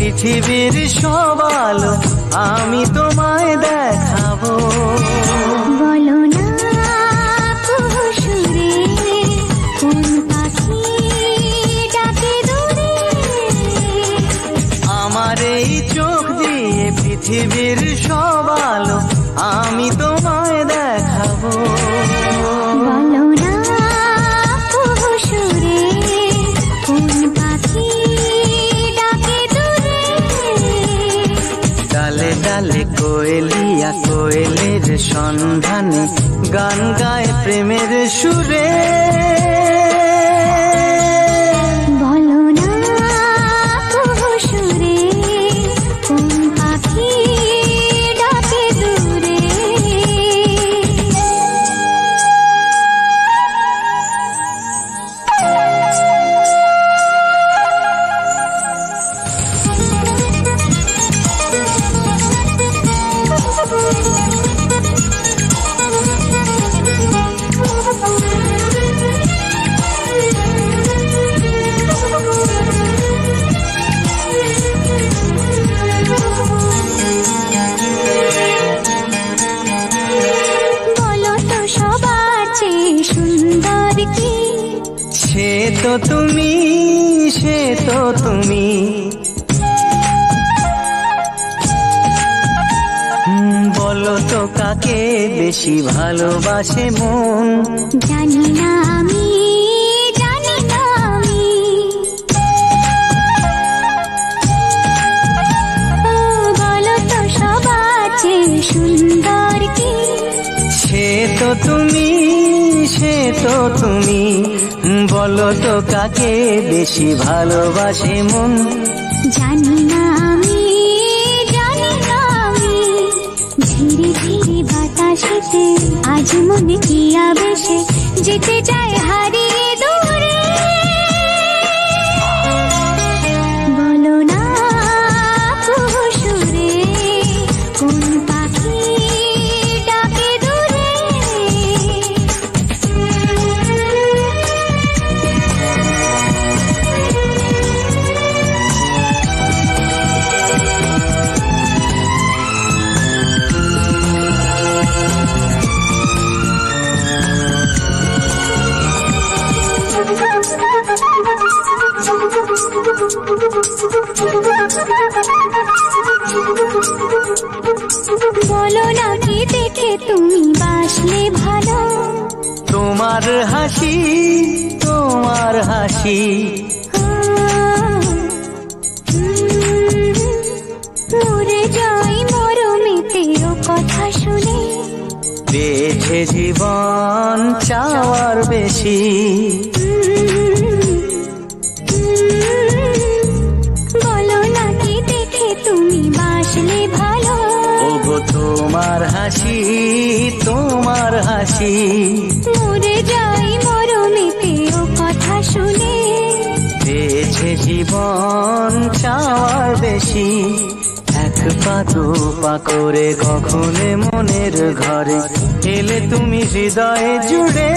পৃথিবীর সব আলো আমি তোমায় দেখাবো। বলো না কুহুসুরে কোন পাখি ডাকে দূরে। আমার এই চোখ দিয়ে পৃথিবীর সব আলো আমি তোমায় দেখাবো। বলো না কুহুসুরে কোন পাখি ডাকে দূরে। ডালে ডালে কোয়েলিয়া কোয়েলের সন্ধানে গান গায় প্রেমের সুরে। বলো না কুহুসুরে কোন পাখি ডাকে দূরে। বলো তো সবার চেয়ে সুন্দর কি? সে তো তুমি, সে তো তুমি। বলো তো কাকে বেশি ভালোবাসে মন? জানি না আমি, জানি না আমি। ও বলো তো সবার চেয়ে সুন্দর কি? সে তো তুমি, সে তো তুমি। বলো তো কাকে বেশি ভালোবাসে মন? জানি না আমি, জানি না আমি। ধীরে ধীরে বাতাসেতে আজ মনে কি আবেশে যেতে চায় হারিয়ে দূরে। বলো না কুহুসুরে কোন পাখি ডাকে দূরে। বলো না কি দেখে তুমি বাসলে ভালো? তোমার হাসি, তোমার হাসি। মরে যাই মরমেতে ও কথা শুনে। পেয়েছে জীবন চাওয়ার বেশি। বলো না কি দেখে তুমি বাসলে ভালো? ওগো তোমার হাসি, তোমার হাসি। মরে যাই মরমেতে ও কথা শুনে। পেয়েছে জীবন চাওয়ার বেশি। এক পা দু পা করে কখনে মনের ঘরে এলে তুমি হৃদয়ে জুড়ে।